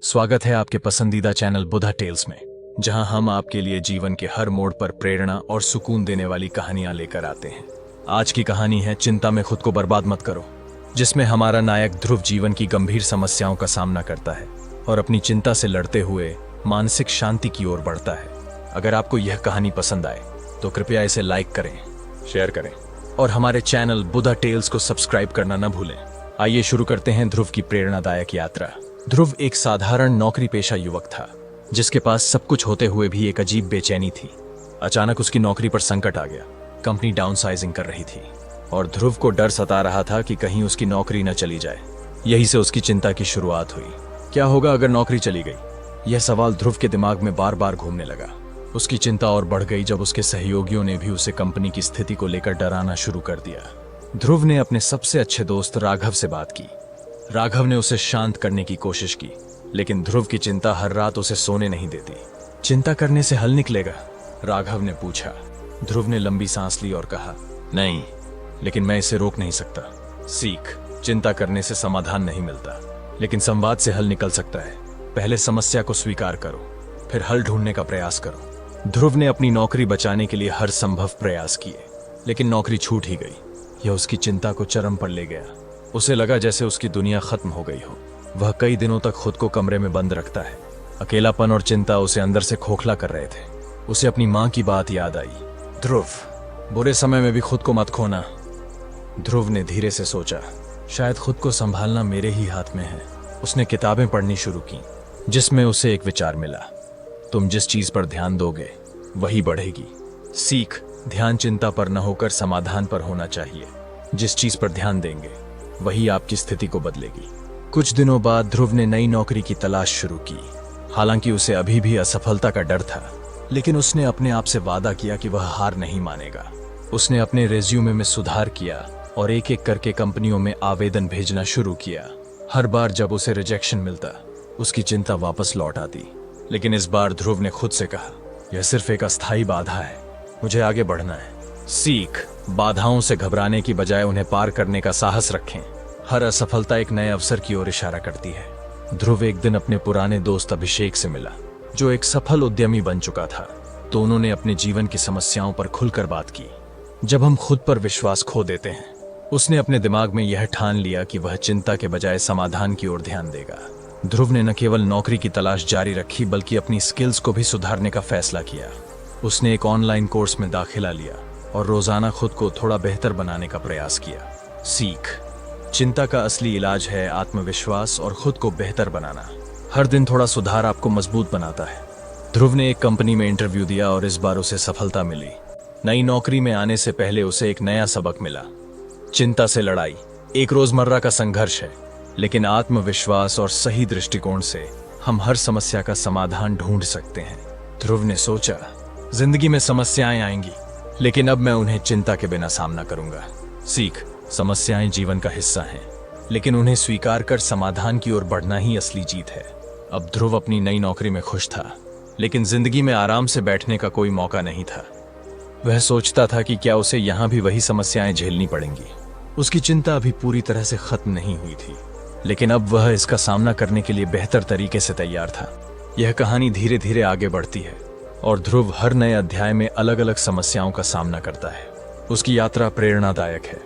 स्वागत है आपके पसंदीदा चैनल बुधा टेल्स में, जहां हम आपके लिए जीवन के हर मोड़ पर प्रेरणा और सुकून देने वाली कहानियां लेकर आते हैं। आज की कहानी है चिंता में खुद को बर्बाद मत करो, जिसमें हमारा नायक ध्रुव जीवन की गंभीर समस्याओं का सामना करता है और अपनी चिंता से लड़ते हुए मानसिक शांति की ओर बढ़ता है। अगर आपको यह कहानी पसंद आए तो कृपया इसे लाइक करें, शेयर करें और हमारे चैनल बुधा टेल्स को सब्सक्राइब करना न भूलें। आइए शुरू करते हैं ध्रुव की प्रेरणादायक यात्रा। ध्रुव एक साधारण नौकरी पेशा युवक था, जिसके पास सब कुछ होते हुए भी एक अजीब बेचैनी थी। अचानक उसकी नौकरी पर संकट आ गया। कंपनी डाउनसाइजिंग कर रही थी और ध्रुव को डर सता रहा था कि कहीं उसकी नौकरी न चली जाए। यहीं से उसकी चिंता की शुरुआत हुई। क्या होगा अगर नौकरी चली गई? यह सवाल ध्रुव के दिमाग में बार बार घूमने लगा। उसकी चिंता और बढ़ गई जब उसके सहयोगियों ने भी उसे कंपनी की स्थिति को लेकर डराना शुरू कर दिया। ध्रुव ने अपने सबसे अच्छे दोस्त राघव से बात की। राघव ने उसे शांत करने की कोशिश की, लेकिन ध्रुव की चिंता हर रात उसे सोने नहीं देती। चिंता करने से हल निकलेगा? राघव ने पूछा। ध्रुव ने लंबी सांस ली और कहा, नहीं, लेकिन मैं इसे रोक नहीं सकता। सीख, चिंता करने से समाधान नहीं मिलता, लेकिन संवाद से हल निकल सकता है। पहले समस्या को स्वीकार करो, फिर हल ढूंढने का प्रयास करो। ध्रुव ने अपनी नौकरी बचाने के लिए हर संभव प्रयास किए, लेकिन नौकरी छूट ही गई। यह उसकी चिंता को चरम पर ले गया। उसे लगा जैसे उसकी दुनिया खत्म हो गई हो। वह कई दिनों तक खुद को कमरे में बंद रखता है। अकेलापन और चिंता उसे अंदर से खोखला कर रहे थे। उसे अपनी माँ की बात याद आई। ध्रुव, बुरे समय में भी खुद को मत खोना। ध्रुव ने धीरे से सोचा, शायद खुद को संभालना मेरे ही हाथ में है। उसने किताबें पढ़नी शुरू की, जिसमें उसे एक विचार मिला, तुम जिस चीज पर ध्यान दोगे वही बढ़ेगी। सीख, ध्यान चिंता पर न होकर समाधान पर होना चाहिए। जिस चीज पर ध्यान देंगे वही आपकी स्थिति को बदलेगी। कुछ दिनों बाद ध्रुव ने नई नौकरी की तलाश शुरू की। हालांकि उसे अभी भी असफलता का डर था, लेकिन उसने अपने आप से वादा किया कि वह हार नहीं मानेगा। उसने अपने रेज्यूमे में सुधार किया और एक एक करके कंपनियों में आवेदन भेजना शुरू किया। हर बार जब उसे रिजेक्शन मिलता, उसकी चिंता वापस लौट आती। लेकिन इस बार ध्रुव ने खुद से कहा, यह सिर्फ एक अस्थायी बाधा है, मुझे आगे बढ़ना है। सीख, बाधाओं से घबराने की बजाय उन्हें पार करने का साहस रखें। हर असफलता एक नए अवसर की ओर इशारा करती है। ध्रुव एक दिन अपने पुराने दोस्त अभिषेक से मिला, जो एक सफल उद्यमी बन चुका था। दोनों ने अपने जीवन की समस्याओं पर खुलकर बात की। जब हम खुद पर विश्वास खो देते हैं, उसने अपने दिमाग में यह ठान लिया कि वह चिंता के बजाय समाधान की ओर ध्यान देगा। ध्रुव ने न केवल नौकरी की तलाश जारी रखी, बल्कि अपनी स्किल्स को भी सुधारने का फैसला किया। उसने एक ऑनलाइन कोर्स में दाखिला लिया और रोजाना खुद को थोड़ा बेहतर बनाने का प्रयास किया। सीख, चिंता का असली इलाज है आत्मविश्वास और खुद को बेहतर बनाना। हर दिन थोड़ा सुधार आपको मजबूत बनाता है। ध्रुव ने एक कंपनी में इंटरव्यू दिया और इस बार उसे सफलता मिली। नई नौकरी में आने से पहले उसे एक नया सबक मिला। चिंता से लड़ाई एक रोजमर्रा का संघर्ष है, लेकिन आत्मविश्वास और सही दृष्टिकोण से हम हर समस्या का समाधान ढूंढ सकते हैं। ध्रुव ने सोचा, जिंदगी में समस्याएं आएंगी, लेकिन अब मैं उन्हें चिंता के बिना सामना करूंगा। सीख, समस्याएं जीवन का हिस्सा हैं, लेकिन उन्हें स्वीकार कर समाधान की ओर बढ़ना ही असली जीत है। अब ध्रुव अपनी नई नौकरी में खुश था, लेकिन जिंदगी में आराम से बैठने का कोई मौका नहीं था। वह सोचता था कि क्या उसे यहां भी वही समस्याएं झेलनी पड़ेंगी। उसकी चिंता अभी पूरी तरह से खत्म नहीं हुई थी, लेकिन अब वह इसका सामना करने के लिए बेहतर तरीके से तैयार था। यह कहानी धीरे धीरे आगे बढ़ती है और ध्रुव हर नए अध्याय में अलग अलग समस्याओं का सामना करता है। उसकी यात्रा प्रेरणादायक है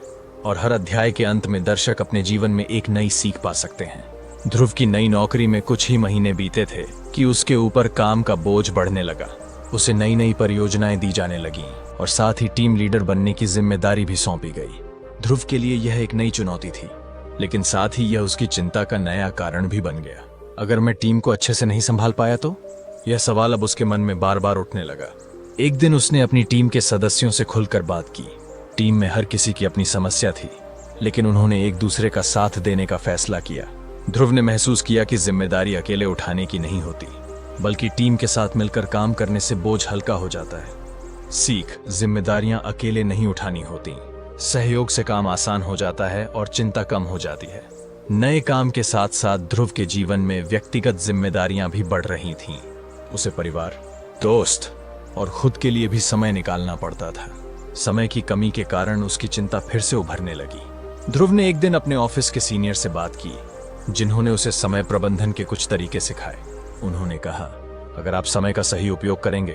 और हर अध्याय के अंत में दर्शक अपने जीवन में एक नई सीख पा सकते हैं। ध्रुव की नई नौकरी में कुछ ही महीने बीते थे कि उसके ऊपर काम का बोझ बढ़ने लगा। उसे नई नई परियोजनाएं दी जाने लगीं और साथ ही टीम लीडर बनने की जिम्मेदारी भी सौंपी गई। ध्रुव के लिए यह एक नई चुनौती थी, लेकिन साथ ही यह उसकी चिंता का नया कारण भी बन गया। अगर मैं टीम को अच्छे से नहीं संभाल पाया तो? यह सवाल अब उसके मन में बार बार उठने लगा। एक दिन उसने अपनी टीम के सदस्यों से खुलकर बात की। टीम में हर किसी की अपनी समस्या थी, लेकिन उन्होंने एक दूसरे का साथ देने का फैसला किया। ध्रुव ने महसूस किया कि जिम्मेदारी अकेले उठाने की नहीं होती, बल्कि टीम के साथ मिलकर काम करने से बोझ हल्का हो जाता है। सीख, जिम्मेदारियां अकेले नहीं उठानी होती, सहयोग से काम आसान हो जाता है और चिंता कम हो जाती है। नए काम के साथ साथ ध्रुव के जीवन में व्यक्तिगत जिम्मेदारियां भी बढ़ रही थीं। उसे परिवार, दोस्त और खुद के लिए भी समय निकालना पड़ता था। समय की कमी के कारण उसकी चिंता फिर से उभरने लगी। ध्रुव ने एक दिन अपने ऑफिस के सीनियर से बात की, जिन्होंने उसे समय प्रबंधन के कुछ तरीके सिखाए। उन्होंने कहा, अगर आप समय का सही उपयोग करेंगे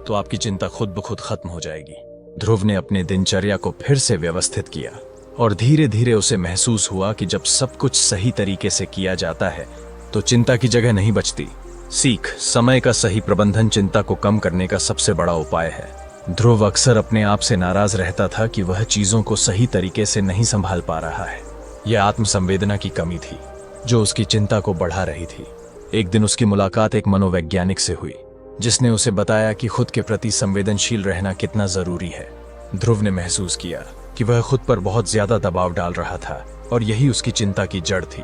तो आपकी चिंता खुद ब खुद खत्म हो जाएगी। ध्रुव ने अपने दिनचर्या को फिर से व्यवस्थित किया और धीरे धीरे उसे महसूस हुआ कि जब सब कुछ सही तरीके से किया जाता है तो चिंता की जगह नहीं बचती। सीख, समय का सही प्रबंधन चिंता को कम करने का सबसे बड़ा उपाय है। ध्रुव अक्सर अपने आप से नाराज रहता था कि वह चीजों को सही तरीके से नहीं संभाल पा रहा है। यह आत्मसंवेदना की कमी थी जो उसकी चिंता को बढ़ा रही थी। एक दिन उसकी मुलाकात एक मनोवैज्ञानिक से हुई जिसने उसे बताया कि खुद के प्रति संवेदनशील रहना कितना जरूरी है। ध्रुव ने महसूस किया कि वह खुद पर बहुत ज्यादा दबाव डाल रहा था और यही उसकी चिंता की जड़ थी।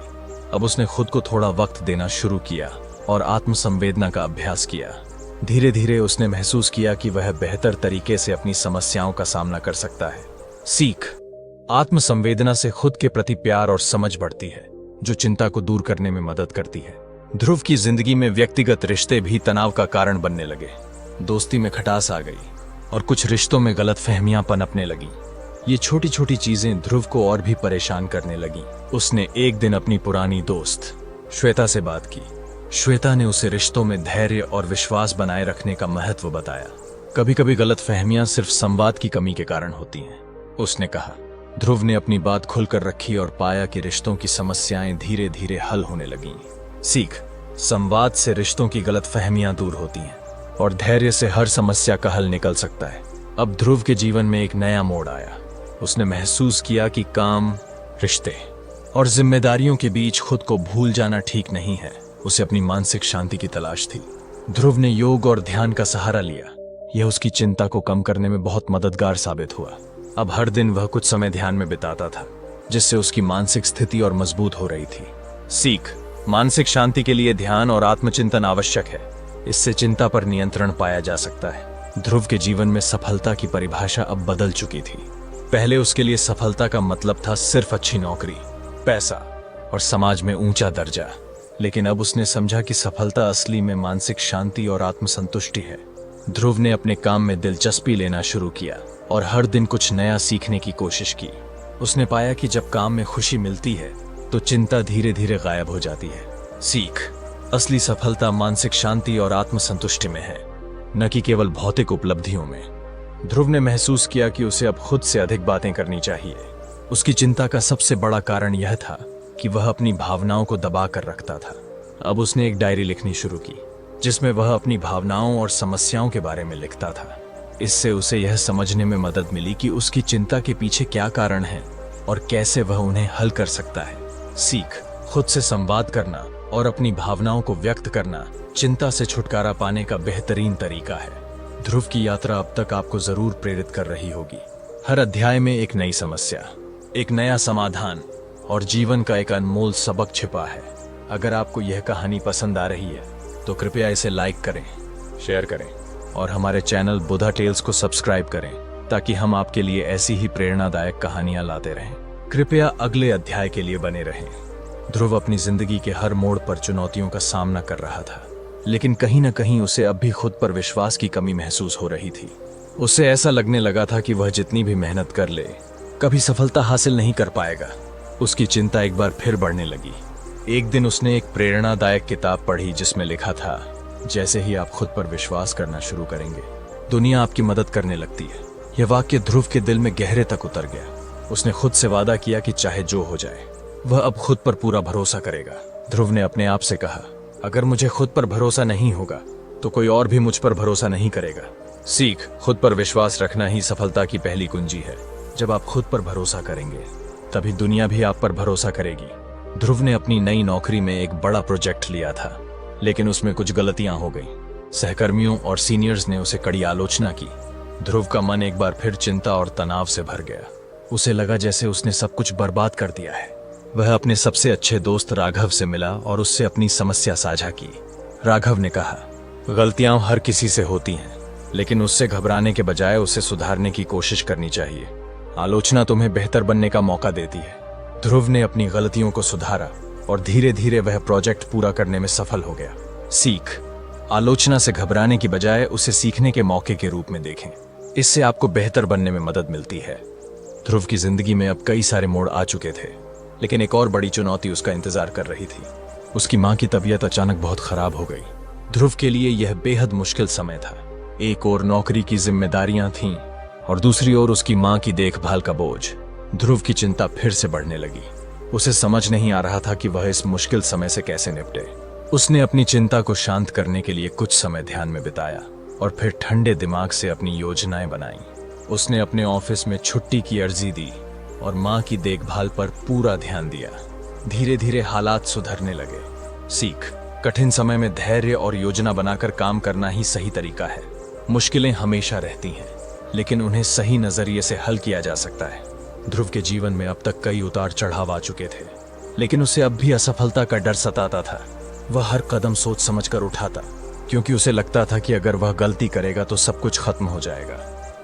अब उसने खुद को थोड़ा वक्त देना शुरू किया और आत्मसंवेदना का अभ्यास किया। धीरे धीरे उसने महसूस किया कि वह बेहतर तरीके से अपनी समस्याओं का सामना कर सकता है। सीख, आत्मसंवेदना से खुद के प्रति प्यार और समझ बढ़ती है जो चिंता को दूर करने में मदद करती है। ध्रुव की जिंदगी में व्यक्तिगत रिश्ते भी तनाव का कारण बनने लगे। दोस्ती में खटास आ गई और कुछ रिश्तों में गलतफहमियां पनपने लगी। ये छोटी छोटी चीजें ध्रुव को और भी परेशान करने लगी। उसने एक दिन अपनी पुरानी दोस्त श्वेता से बात की। श्वेता ने उसे रिश्तों में धैर्य और विश्वास बनाए रखने का महत्व बताया। कभी कभी गलतफहमियां सिर्फ संवाद की कमी के कारण होती हैं, उसने कहा। ध्रुव ने अपनी बात खुलकर रखी और पाया कि रिश्तों की समस्याएं धीरे धीरे हल होने लगीं। सीख, संवाद से रिश्तों की गलतफहमियां दूर होती हैं और धैर्य से हर समस्या का हल निकल सकता है। अब ध्रुव के जीवन में एक नया मोड़ आया। उसने महसूस किया कि काम, रिश्ते और जिम्मेदारियों के बीच खुद को भूल जाना ठीक नहीं है। उसे अपनी मानसिक शांति की तलाश थी। ध्रुव ने योग और ध्यान का सहारा लिया। यह उसकी चिंता को कम करने में बहुत मददगार साबित हुआ। अब हर दिन वह कुछ समय ध्यान में बिताता था जिससे उसकी मानसिक स्थिति और मजबूत हो रही थी। सीख, मानसिक शांति के लिए ध्यान और आत्मचिंतन आवश्यक है। इससे चिंता पर नियंत्रण पाया जा सकता है। ध्रुव के जीवन में सफलता की परिभाषा अब बदल चुकी थी। पहले उसके लिए सफलता का मतलब था सिर्फ अच्छी नौकरी, पैसा और समाज में ऊंचा दर्जा। लेकिन अब उसने समझा कि सफलता असली में मानसिक शांति और आत्मसंतुष्टि है। ध्रुव ने अपने काम में दिलचस्पी लेना शुरू किया और हर दिन कुछ नया सीखने की कोशिश की। उसने पाया कि जब काम में खुशी मिलती है तो चिंता धीरे धीरे गायब हो जाती है। सीख, असली सफलता मानसिक शांति और आत्मसंतुष्टि में है, न कि केवल भौतिक उपलब्धियों में। ध्रुव ने महसूस किया कि उसे अब खुद से अधिक बातें करनी चाहिए। उसकी चिंता का सबसे बड़ा कारण यह था कि वह अपनी भावनाओं को दबा कर रखता था। अब उसने एक डायरी लिखनी शुरू की जिसमें वह अपनी भावनाओं और समस्याओं के बारे में लिखता था। इससे उसे यह समझने में मदद मिली कि उसकी चिंता के पीछे क्या कारण है और कैसे वह उन्हें हल कर सकता है। सीख, खुद से संवाद करना और अपनी भावनाओं को व्यक्त करना चिंता से छुटकारा पाने का बेहतरीन तरीका है। ध्रुव की यात्रा अब तक आपको जरूर प्रेरित कर रही होगी। हर अध्याय में एक नई समस्या, एक नया समाधान और जीवन का एक अनमोल सबक छिपा है। अगर आपको यह कहानी पसंद आ रही है तो कृपया इसे लाइक करें, शेयर करें और हमारे चैनल बुधा टेल्स को सब्सक्राइब करें ताकि हम आपके लिए ऐसी ही प्रेरणादायक कहानियां लाते रहें। कृपया अगले अध्याय के लिए बने रहें। ध्रुव अपनी जिंदगी के हर मोड़ पर चुनौतियों का सामना कर रहा था, लेकिन कहीं न कहीं उसे अब भी खुद पर विश्वास की कमी महसूस हो रही थी। उसे ऐसा लगने लगा था कि वह जितनी भी मेहनत कर ले कभी सफलता हासिल नहीं कर पाएगा। उसकी चिंता एक बार फिर बढ़ने लगी। एक दिन उसने एक प्रेरणादायक किताब पढ़ी जिसमें लिखा था, जैसे ही आप खुद पर विश्वास करना शुरू करेंगे दुनिया आपकी मदद करने लगती है। यह वाक्य ध्रुव के दिल में गहरे तक उतर गया। उसने खुद से वादा किया कि चाहे जो हो जाए वह अब खुद पर पूरा भरोसा करेगा। ध्रुव ने अपने आप से कहा, अगर मुझे खुद पर भरोसा नहीं होगा तो कोई और भी मुझ पर भरोसा नहीं करेगा। सीख, खुद पर विश्वास रखना ही सफलता की पहली कुंजी है। जब आप खुद पर भरोसा करेंगे तभी दुनिया भी आप पर भरोसा करेगी। ध्रुव ने अपनी नई नौकरी में एक बड़ा प्रोजेक्ट लिया था, लेकिन उसमें कुछ गलतियां हो गईं। सहकर्मियों और सीनियर्स ने उसे कड़ी आलोचना की। ध्रुव का मन एक बार फिर चिंता और तनाव से भर गया। उसे लगा जैसे उसने सब कुछ बर्बाद कर दिया है। वह अपने सबसे अच्छे दोस्त राघव से मिला और उससे अपनी समस्या साझा की। राघव ने कहा, गलतियां हर किसी से होती हैं, लेकिन उससे घबराने के बजाय उसे सुधारने की कोशिश करनी चाहिए। आलोचना तुम्हें बेहतर बनने का मौका देती है। ध्रुव ने अपनी गलतियों को सुधारा और धीरे धीरे वह प्रोजेक्ट पूरा करने में सफल हो गया। सीख, आलोचना से घबराने की बजाय उसे सीखने के मौके के रूप में देखें। इससे आपको बेहतर बनने में मदद मिलती है। ध्रुव की जिंदगी में अब कई सारे मोड़ आ चुके थे। लेकिन एक और बड़ी चुनौती उसका इंतजार कर रही थी। उसकी मां की तबीयत अचानक बहुत खराब हो गई। ध्रुव के लिए यह बेहद मुश्किल समय था। एक ओर नौकरी की जिम्मेदारियां थीं और दूसरी ओर उसकी मां की देखभाल का बोझ। ध्रुव की चिंता फिर से बढ़ने लगी। उसे समझ नहीं आ रहा था कि वह इस मुश्किल समय से कैसे निपटे। उसने अपनी चिंता को शांत करने के लिए कुछ समय ध्यान में बिताया और फिर ठंडे दिमाग से अपनी योजनाएं बनाई। उसने अपने ऑफिस में छुट्टी की अर्जी दी और मां की देखभाल पर पूरा ध्यान दिया। धीरे धीरे हालात सुधरने लगे। सीख, कठिन समय में धैर्य और योजना बनाकर काम करना ही सही तरीका है। मुश्किलें हमेशा रहती हैं, लेकिन उन्हें सही नजरिए से हल किया जा सकता है। ध्रुव के जीवन में अब तक कई उतार चढ़ाव आ चुके थे, लेकिन उसे अब भी असफलता का डर सताता था। वह हर कदम सोच समझकर उठाता, क्योंकि उसे लगता था कि अगर वह गलती करेगा तो सब कुछ खत्म हो जाएगा।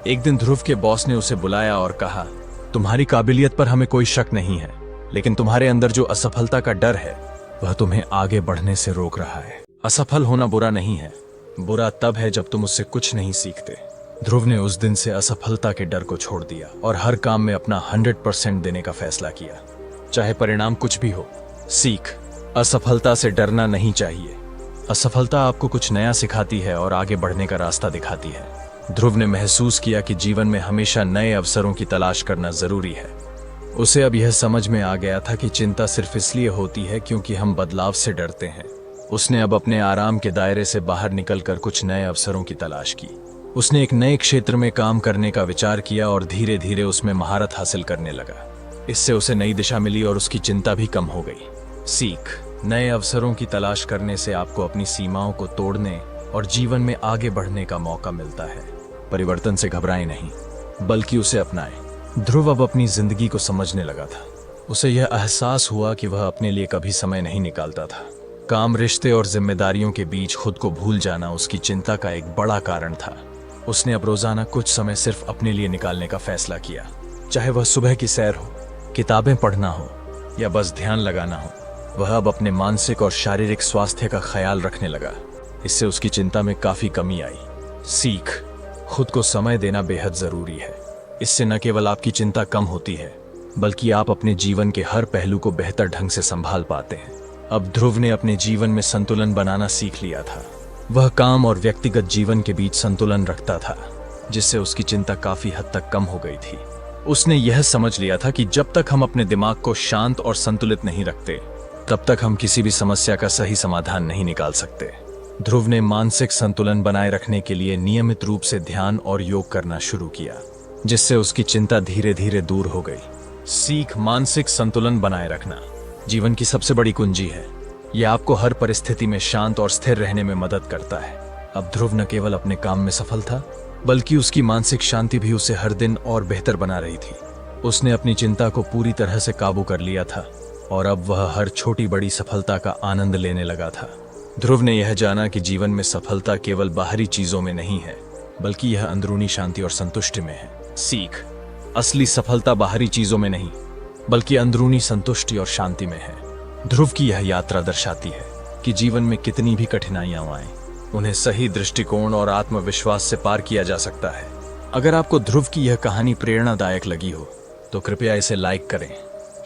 एक दिन ध्रुव के बॉस ने उसे बुलाया और कहा, तुम्हारी काबिलियत पर हमें कोई शक नहीं है, लेकिन तुम्हारे अंदर जो असफलता का डर है वह तुम्हें आगे बढ़ने से रोक रहा है। असफल होना बुरा नहीं है, बुरा तब है जब तुम उससे कुछ नहीं सीखते। ध्रुव ने उस दिन से असफलता के डर को छोड़ दिया और हर काम में अपना 100% देने का फैसला किया, चाहे परिणाम कुछ भी हो। सीख, असफलता से डरना नहीं चाहिए। असफलता आपको कुछ नया सिखाती है और आगे बढ़ने का रास्ता दिखाती है। ध्रुव ने महसूस किया कि जीवन में हमेशा नए अवसरों की तलाश करना जरूरी है। उसे अब यह समझ में आ गया था कि चिंता सिर्फ इसलिए होती है क्योंकि हम बदलाव से डरते हैं। उसने अब अपने आराम के दायरे से बाहर निकलकर कुछ नए अवसरों की तलाश की। उसने एक नए क्षेत्र में काम करने का विचार किया और धीरे धीरे उसमें महारत हासिल करने लगा। इससे उसे नई दिशा मिली और उसकी चिंता भी कम हो गई। सीख, नए अवसरों की तलाश करने से आपको अपनी सीमाओं को तोड़ने और जीवन में आगे बढ़ने का मौका मिलता है। परिवर्तन से घबराएं नहीं, बल्कि उसे अपनाएं। ध्रुव अब अपनी जिंदगी को समझने लगा था। उसे यह एहसास हुआ कि वह अपने लिए कभी समय नहीं निकालता था। काम, रिश्ते और जिम्मेदारियों के बीच खुद को भूल जाना उसकी चिंता का एक बड़ा कारण था। उसने अब रोजाना कुछ समय सिर्फ अपने लिए निकालने का फैसला किया, चाहे वह सुबह की सैर हो, किताबें पढ़ना हो या बस ध्यान लगाना हो। वह अब अपने मानसिक और शारीरिक स्वास्थ्य का ख्याल रखने लगा। इससे उसकी चिंता में काफी कमी आई। सीख, खुद को समय देना बेहद जरूरी है। इससे न केवल आपकी चिंता कम होती है, बल्कि आप अपने जीवन के हर पहलू को बेहतर ढंग से संभाल पाते हैं। अब ध्रुव ने अपने जीवन में संतुलन बनाना सीख लिया था। वह काम और व्यक्तिगत जीवन के बीच संतुलन रखता था, जिससे उसकी चिंता काफी हद तक कम हो गई थी। उसने यह समझ लिया था कि जब तक हम अपने दिमाग को शांत और संतुलित नहीं रखते, तब तक हम किसी भी समस्या का सही समाधान नहीं निकाल सकते। ध्रुव ने मानसिक संतुलन बनाए रखने के लिए नियमित रूप से ध्यान और योग करना शुरू किया, जिससे उसकी चिंता धीरे धीरे दूर हो गई। सीख, मानसिक संतुलन बनाए रखना जीवन की सबसे बड़ी कुंजी है। यह आपको हर परिस्थिति में शांत और स्थिर रहने में मदद करता है। अब ध्रुव न केवल अपने काम में सफल था, बल्कि उसकी मानसिक शांति भी उसे हर दिन और बेहतर बना रही थी। उसने अपनी चिंता को पूरी तरह से काबू कर लिया था और अब वह हर छोटी बड़ी सफलता का आनंद लेने लगा था। ध्रुव ने यह जाना कि जीवन में सफलता केवल बाहरी चीजों में नहीं है, बल्कि यह अंदरूनी शांति और संतुष्टि में है। सीख, असली सफलता बाहरी चीजों में नहीं, बल्कि अंदरूनी संतुष्टि और शांति में है। ध्रुव की यह यात्रा दर्शाती है कि जीवन में कितनी भी कठिनाइयां आएं, उन्हें सही दृष्टिकोण और आत्मविश्वास से पार किया जा सकता है। अगर आपको ध्रुव की यह कहानी प्रेरणादायक लगी हो, तो कृपया इसे लाइक करें,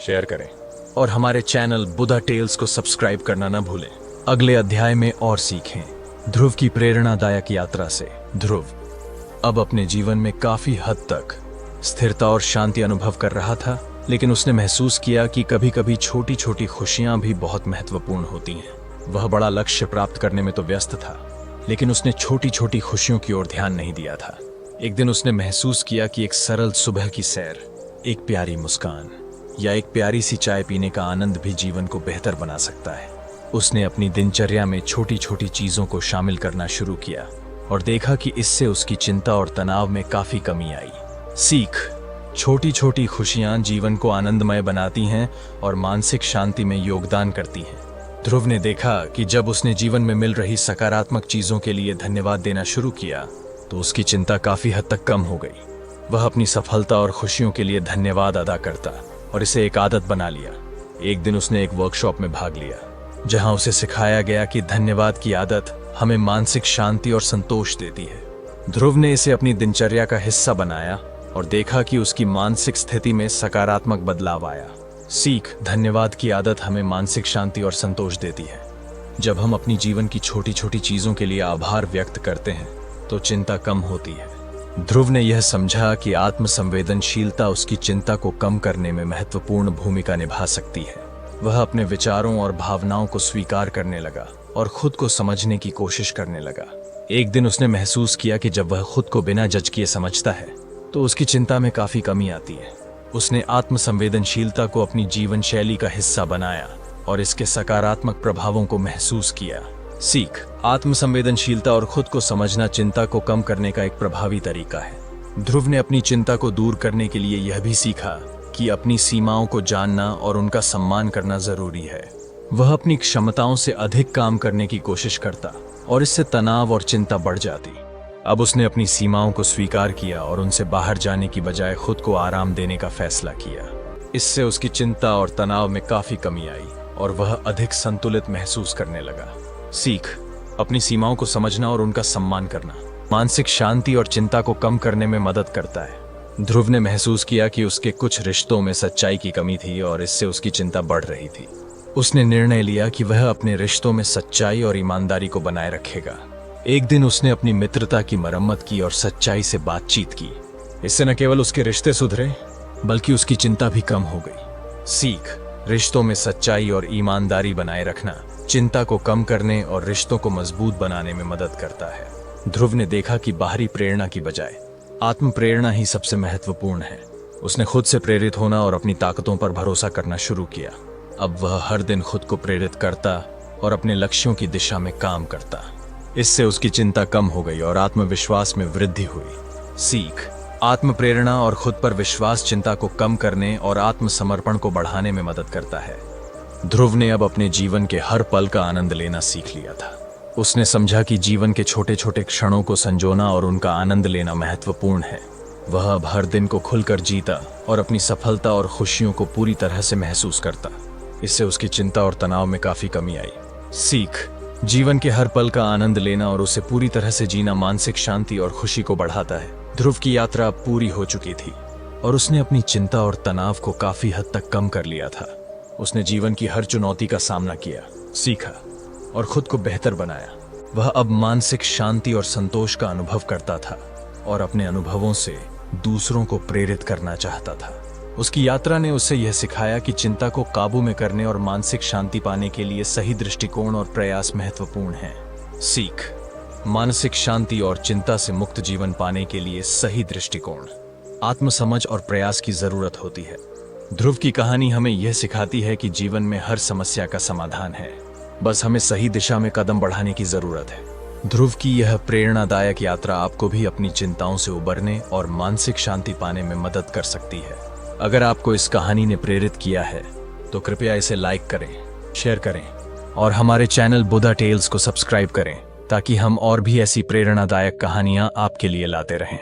शेयर करें और हमारे चैनल बुधा टेल्स को सब्सक्राइब करना न भूलें। अगले अध्याय में और सीखें ध्रुव की प्रेरणादायक यात्रा से। ध्रुव अब अपने जीवन में काफी हद तक स्थिरता और शांति अनुभव कर रहा था, लेकिन उसने महसूस किया कि कभी कभी छोटी छोटी खुशियां भी बहुत महत्वपूर्ण होती हैं। वह बड़ा लक्ष्य प्राप्त करने में तो व्यस्त था, लेकिन उसने छोटी छोटी खुशियों की ओर ध्यान नहीं दिया था। एक दिन उसने महसूस किया कि एक सरल सुबह की सैर, एक प्यारी मुस्कान या एक प्यारी सी चाय पीने का आनंद भी जीवन को बेहतर बना सकता है। उसने अपनी दिनचर्या में छोटी छोटी चीजों को शामिल करना शुरू किया और देखा कि इससे उसकी चिंता और तनाव में काफी कमी आई। सीख, छोटी छोटी खुशियां जीवन को आनंदमय बनाती हैं और मानसिक शांति में योगदान करती हैं। ध्रुव ने देखा कि जब उसने जीवन में मिल रही सकारात्मक चीजों के लिए धन्यवाद देना शुरू किया, तो उसकी चिंता काफी हद तक कम हो गई। वह अपनी सफलता और खुशियों के लिए धन्यवाद अदा करता और इसे एक आदत बना लिया। एक दिन उसने एक वर्कशॉप में भाग लिया, जहां उसे सिखाया गया कि धन्यवाद की आदत हमें मानसिक शांति और संतोष देती है। ध्रुव ने इसे अपनी दिनचर्या का हिस्सा बनाया और देखा कि उसकी मानसिक स्थिति में सकारात्मक बदलाव आया। सीख। धन्यवाद की आदत हमें मानसिक शांति और संतोष देती है। जब हम अपनी जीवन की छोटी छोटी चीजों के लिए आभार व्यक्त करते हैं तो चिंता कम होती है। ध्रुव ने यह समझा कि आत्म संवेदनशीलता उसकी चिंता को कम करने में महत्वपूर्ण भूमिका निभा सकती है। वह अपने विचारों और भावनाओं को स्वीकार करने लगा और खुद को समझने की कोशिश करने लगा। एक दिन उसने महसूस किया कि जब वह खुद को बिना जज किए समझता है तो उसकी चिंता में काफी कमी आती है। उसने आत्म संवेदनशीलता को अपनी जीवन शैली का हिस्सा बनाया और इसके सकारात्मक प्रभावों को महसूस किया। सीख। आत्म संवेदनशीलता और खुद को समझना चिंता को कम करने का एक प्रभावी तरीका है। ध्रुव ने अपनी चिंता को दूर करने के लिए यह भी सीखा कि अपनी सीमाओं को जानना और उनका सम्मान करना जरूरी है। वह अपनी क्षमताओं से अधिक काम करने की कोशिश करता और इससे तनाव और चिंता बढ़ जाती। अब उसने अपनी सीमाओं को स्वीकार किया और उनसे बाहर जाने की बजाय खुद को आराम देने का फैसला किया। इससे उसकी चिंता और तनाव में काफी कमी आई और वह अधिक संतुलित महसूस करने लगा। सीख। अपनी सीमाओं को समझना और उनका सम्मान करना मानसिक शांति और चिंता को कम करने में मदद करता है। ध्रुव ने महसूस किया कि उसके कुछ रिश्तों में सच्चाई की कमी थी और इससे उसकी चिंता बढ़ रही थी। उसने निर्णय लिया कि वह अपने रिश्तों में सच्चाई और ईमानदारी को बनाए रखेगा। एक दिन उसने अपनी मित्रता की मरम्मत की और सच्चाई से बातचीत की। इससे न केवल उसके रिश्ते सुधरे बल्कि उसकी चिंता भी कम हो गई। सीख। रिश्तों में सच्चाई और ईमानदारी बनाए रखना चिंता को कम करने और रिश्तों को मजबूत बनाने में मदद करता है। ध्रुव ने देखा कि बाहरी प्रेरणा की बजाय आत्म प्रेरणा ही सबसे महत्वपूर्ण है। उसने खुद से प्रेरित होना और अपनी ताकतों पर भरोसा करना शुरू किया। अब वह हर दिन खुद को प्रेरित करता और अपने लक्ष्यों की दिशा में काम करता। इससे उसकी चिंता कम हो गई और आत्मविश्वास में वृद्धि हुई। सीख। आत्म प्रेरणा और खुद पर विश्वास चिंता को कम करने और आत्मसमर्पण को बढ़ाने में मदद करता है। ध्रुव ने अब अपने जीवन के हर पल का आनंद लेना सीख लिया था। उसने समझा कि जीवन के छोटे छोटे क्षणों को संजोना और उनका आनंद लेना महत्वपूर्ण है। वह अब हर दिन को खुलकर जीता और अपनी सफलता और खुशियों को पूरी तरह से महसूस करता। इससे उसकी चिंता और तनाव में काफी कमी आई। सीख। जीवन के हर पल का आनंद लेना और उसे पूरी तरह से जीना मानसिक शांति और खुशी को बढ़ाता है। ध्रुव की यात्रा अब पूरी हो चुकी थी और उसने अपनी चिंता और तनाव को काफी हद तक कम कर लिया था। उसने जीवन की हर चुनौती का सामना किया, सीखा और खुद को बेहतर बनाया। वह अब मानसिक शांति और संतोष का अनुभव करता था और अपने अनुभवों से दूसरों को प्रेरित करना चाहता था। उसकी यात्रा ने उसे यह सिखाया कि चिंता को काबू में करने और मानसिक शांति पाने के लिए सही दृष्टिकोण और प्रयास महत्वपूर्ण है। सीख। मानसिक शांति और चिंता से मुक्त जीवन पाने के लिए सही दृष्टिकोण, आत्मसमझ और प्रयास की जरूरत होती है। ध्रुव की कहानी हमें यह सिखाती है कि जीवन में हर समस्या का समाधान है, बस हमें सही दिशा में कदम बढ़ाने की जरूरत है। ध्रुव की यह प्रेरणादायक यात्रा आपको भी अपनी चिंताओं से उबरने और मानसिक शांति पाने में मदद कर सकती है। अगर आपको इस कहानी ने प्रेरित किया है तो कृपया इसे लाइक करें, शेयर करें और हमारे चैनल बुधा टेल्स को सब्सक्राइब करें ताकि हम और भी ऐसी प्रेरणादायक कहानियां आपके लिए लाते रहें।